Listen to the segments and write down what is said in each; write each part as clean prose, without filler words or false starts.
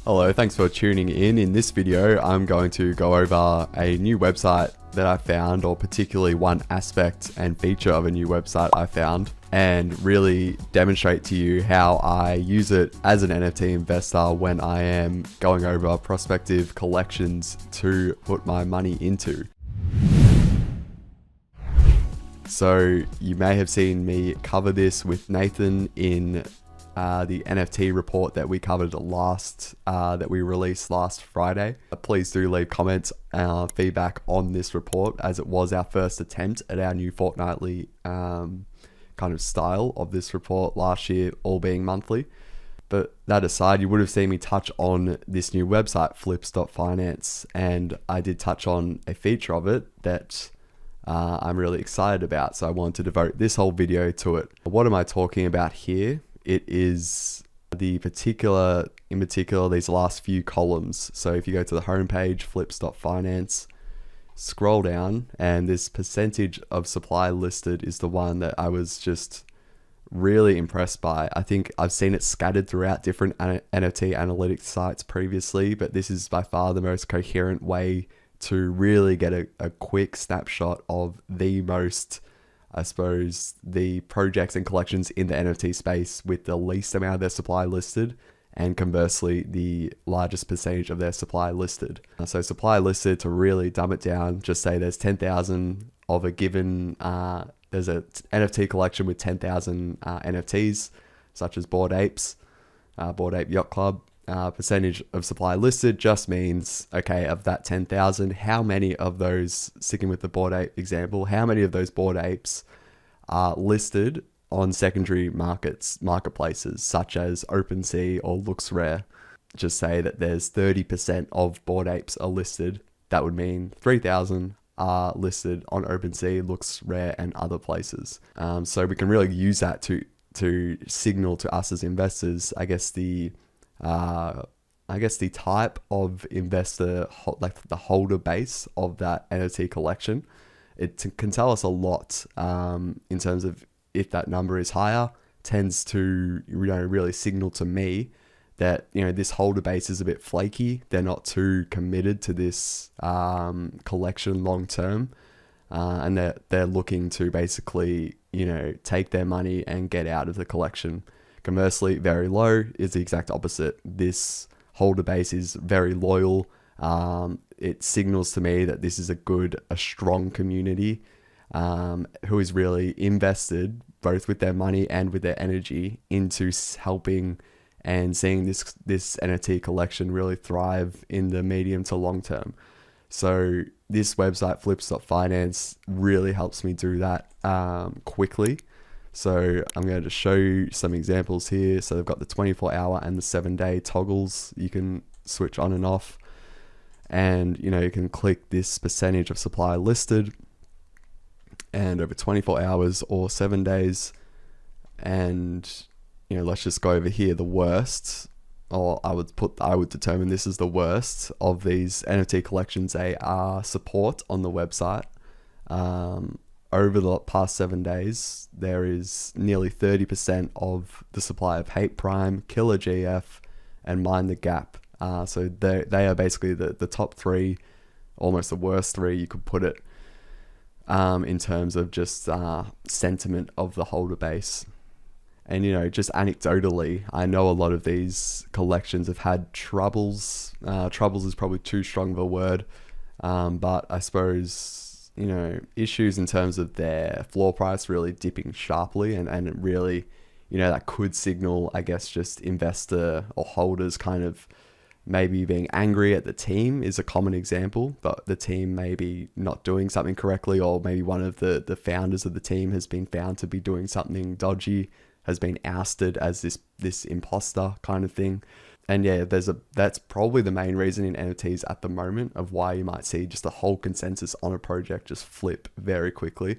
Hello, thanks for tuning in. In this video, I'm going to go over a new website that I found, or particularly one aspect and feature of a new website I found, and really demonstrate to you how I use it as an NFT investor when I am going over prospective collections to put my money into. So you may have seen me cover this with Nathan in the NFT report that we covered that we released last Friday. Please do leave comments, feedback on this report, as it was our first attempt at our new fortnightly kind of style of this report last year, all being monthly. But that aside, you would have seen me touch on this new website, flips.finance, and I did touch on a feature of it that I'm really excited about. So I want to devote this whole video to it. What am I talking about here? It is in particular, these last few columns. So if you go to the homepage, flips.finance, scroll down, and this percentage of supply listed is the one that I was just really impressed by. I think I've seen it scattered throughout different NFT analytics sites previously, but this is by far the most coherent way to really get a quick snapshot of the most, I suppose, the projects and collections in the NFT space with the least amount of their supply listed, and conversely, the largest percentage of their supply listed. So supply listed, to really dumb it down, just say there's 10,000 of a given, there's a NFT collection with 10,000 NFTs, such as Bored Apes, Bored Ape Yacht Club. Percentage of supply listed just means, okay, of that 10,000, how many of those, sticking with the Bored Ape example, how many of those Bored Apes are listed on secondary marketplaces such as OpenSea or LooksRare? Just say that there's 30% of Bored Apes are listed. That would mean 3,000 are listed on OpenSea, LooksRare, and other places. So we can really use that to signal to us as investors, I guess the type of investor, like the holder base of that NFT collection. It can tell us a lot in terms of if that number is higher, tends to really signal to me that this holder base is a bit flaky. They're not too committed to this collection long term, and they're looking to basically take their money and get out of the collection. Conversely, very low is the exact opposite. This holder base is very loyal. It signals to me that this is a strong community who is really invested both with their money and with their energy into helping and seeing this NFT collection really thrive in the medium to long term. So this website, flips.finance, really helps me do that quickly. So I'm going to show you some examples here. So they've got the 24-hour and the 7-day toggles you can switch on and off. And, you can click this percentage of supply listed and over 24 hours or 7 days. And, let's just go over here, the worst, or I would determine this is the worst of these NFT collections they support on the website. Over the past 7 days, there is nearly 30% of the supply of Hate Prime, Killer GF, and Mind the Gap. So they are basically the top three, almost the worst three you could put it, in terms of just sentiment of the holder base. And just anecdotally, I know a lot of these collections have had troubles. Troubles is probably too strong of a word, but I suppose issues in terms of their floor price really dipping sharply, and it really, that could signal, I guess, just investor or holders kind of maybe being angry at the team is a common example, but the team maybe not doing something correctly, or maybe one of the founders of the team has been found to be doing something dodgy, has been ousted as this imposter kind of thing. And yeah, that's probably the main reason in NFTs at the moment of why you might see just a whole consensus on a project just flip very quickly.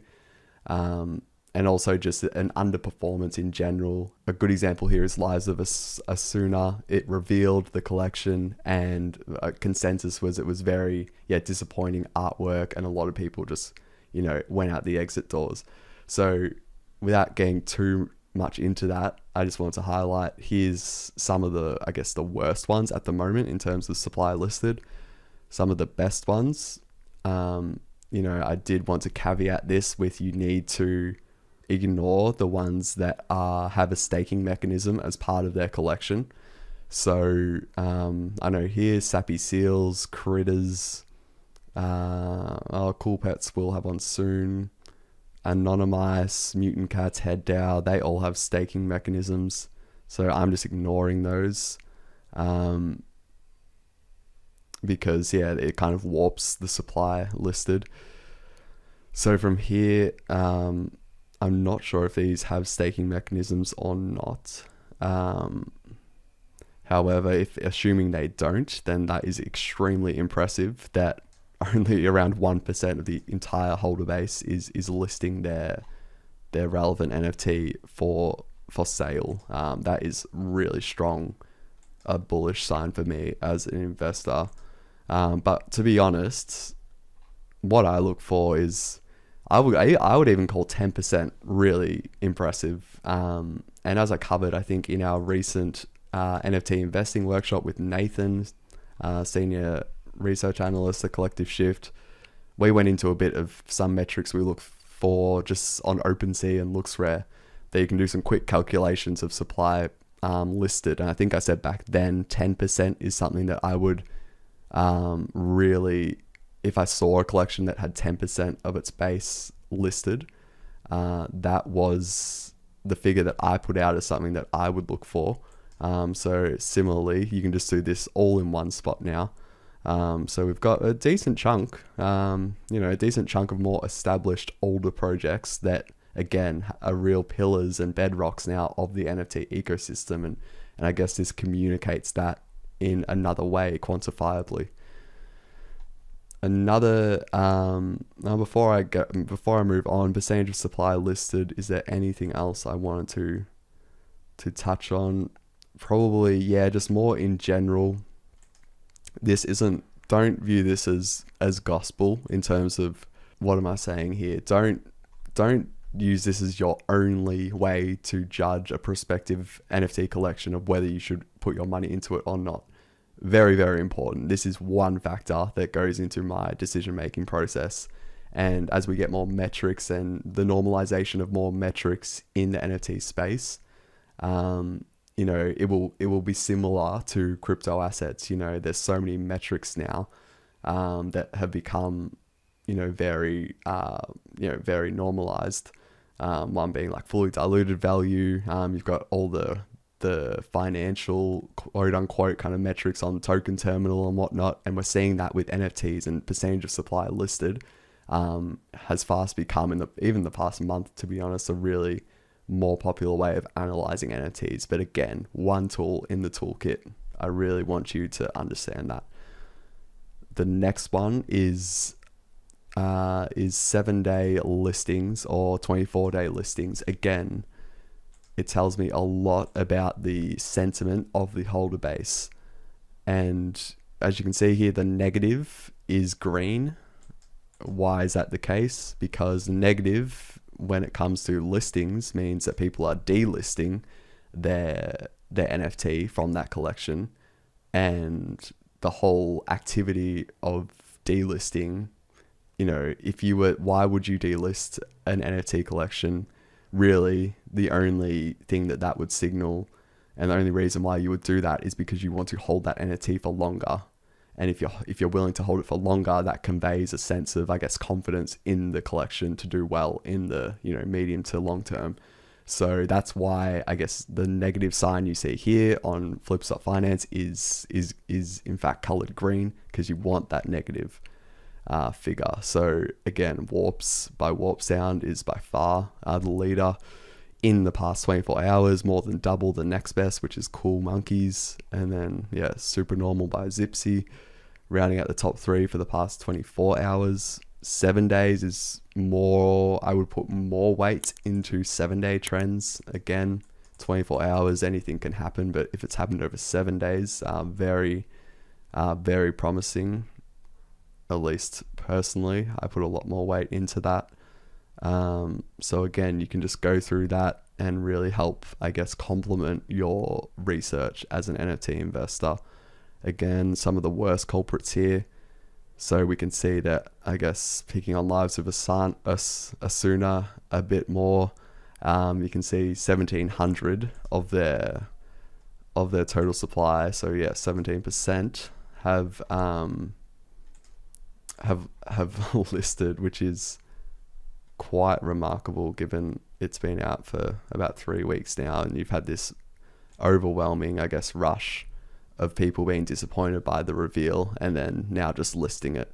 And also just an underperformance in general. A good example here is Lives of Asuna. It revealed the collection, and consensus was it was very disappointing artwork, and a lot of people just went out the exit doors. So without getting too much into that. I just wanted to highlight here's some of the, I guess, the worst ones at the moment in terms of supply listed. Some of the best ones. I did want to caveat this with you need to ignore the ones that have a staking mechanism as part of their collection. So I know here Sappy Seals, Critters, Cool Pets will have one soon, Anonymice, Mutant Cats, Head Dow, they all have staking mechanisms. So I'm just ignoring those because it kind of warps the supply listed. So from here, I'm not sure if these have staking mechanisms or not. However, if assuming they don't, then that is extremely impressive that only around 1% of the entire holder base is listing their relevant NFT for sale. That is really strong, a bullish sign for me as an investor. But to be honest, what I look for is I would even call 10% really impressive. And as I covered, I think in our recent NFT investing workshop with Nathan, senior research analyst at Collective Shift, we went into a bit of some metrics we look for just on OpenSea and LooksRare that you can do some quick calculations of supply listed. And I think I said back then 10% is something that I would really, if I saw a collection that had 10% of its base listed, that was the figure that I put out as something that I would look for. So similarly, you can just do this all in one spot now. So we've got a decent chunk, a decent chunk of more established older projects that, again, are real pillars and bedrocks now of the NFT ecosystem. And I guess this communicates that in another way, quantifiably. Another, before I move on, percentage of supply listed, is there anything else I wanted to touch on? Probably, just more in general. Don't view this as gospel in terms of, what am I saying here? Don't use this as your only way to judge a prospective NFT collection of whether you should put your money into it or not. Very, very important. This is one factor that goes into my decision-making process. And as we get more metrics and the normalization of more metrics in the NFT space, it will be similar to crypto assets. There's so many metrics now that have become, very normalized. One being like fully diluted value. You've got all the financial quote unquote kind of metrics on token terminal and whatnot. And we're seeing that with NFTs, and percentage of supply listed has fast become, even the past month, to be honest, a really more popular way of analyzing NFTs. But again, one tool in the toolkit. I really want you to understand that. The next one is 7-day listings or 24-day listings. Again, it tells me a lot about the sentiment of the holder base. And as you can see here, the negative is green. Why is that the case? Because negative, when it comes to listings, means that people are delisting their NFT from that collection. And the whole activity of delisting, why would you delist an NFT collection? Really, the only thing that would signal, and the only reason why you would do that, is because you want to hold that NFT for longer. And if you're willing to hold it for longer, that conveys a sense of, I guess, confidence in the collection to do well in the medium to long term. So that's why, I guess, the negative sign you see here on Flips.Finance is in fact colored green, because you want that negative figure. So again, Warps by Warp Sound is by far the leader in the past 24 hours, more than double the next best, which is Cool Monkeys. And then Super Normal by Zipsy, rounding out the top 3 for the past 24 hours. 7 days is more, I would put more weight into 7-day trends. Again, 24 hours, anything can happen, but if it's happened over 7 days, very promising. At least personally, I put a lot more weight into that. So again, you can just go through that and really help, I guess, complement your research as an NFT investor. Again, some of the worst culprits here. So we can see that, I guess, picking on Lives of Asuna a bit more, you can see 1,700 of their total supply. So yeah, 17% have listed, which is quite remarkable given it's been out for about 3 weeks now, and you've had this overwhelming, I guess, rush of people being disappointed by the reveal and then now just listing it.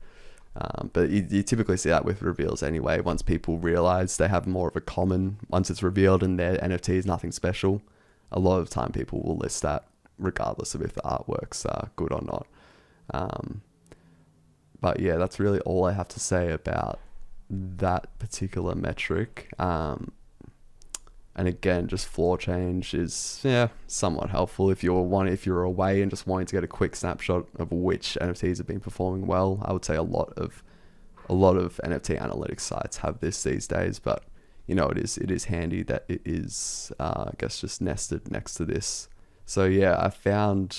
But you typically see that with reveals anyway. Once people realize they have more of a common, once it's revealed and their NFT is nothing special, a lot of time people will list that regardless of if the artwork's good or not. But yeah, that's really all I have to say about that particular metric. And again, just floor change is somewhat helpful if you're away and just wanting to get a quick snapshot of which NFTs have been performing well. I would say a lot of NFT analytics sites have this these days, but it is handy that it is I guess just nested next to this. So yeah, I found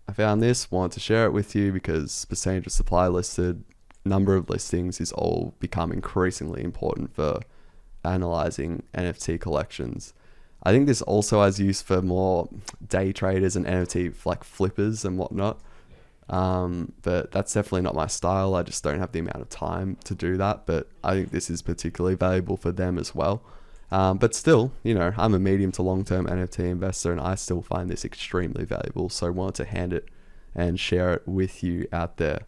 this, wanted to share it with you because percentage of supply listed, number of listings is all become increasingly important for analyzing NFT collections. I think this also has use for more day traders and NFT like flippers and whatnot. But that's definitely not my style. I just don't have the amount of time to do that. But I think this is particularly valuable for them as well. But still, I'm a medium to long-term NFT investor and I still find this extremely valuable. So I wanted to hand it and share it with you out there.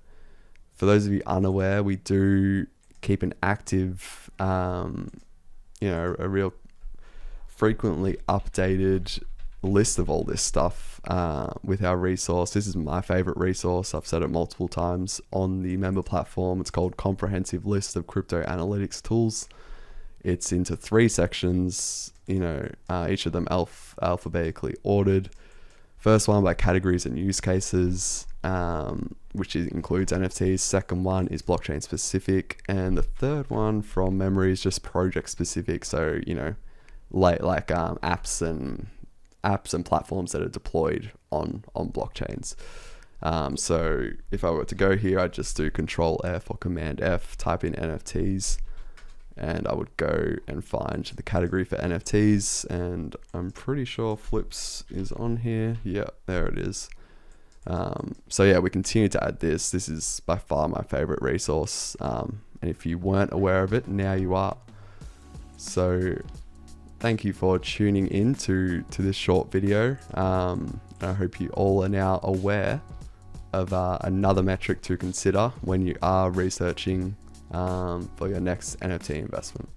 For those of you unaware, we do keep an active, a real frequently updated list of all this stuff with our resource. This is my favorite resource. I've said it multiple times on the member platform. It's called Comprehensive List of Crypto Analytics Tools. It's into 3 sections, each of them alphabetically ordered. First one by categories and use cases, which includes NFTs. Second one is blockchain specific, and the third one from memory is just project specific. So like apps and platforms that are deployed on blockchains. So if I were to go here, I'd just do Control F or Command F, type in NFTs, and I would go and find the category for NFTs, and I'm pretty sure Flips is on here. Yeah, there it is. So yeah, we continue to add this. This is by far my favorite resource. And if you weren't aware of it, now you are. So thank you for tuning in to this short video. I hope you all are now aware of another metric to consider when you are researching for your next NFT investment.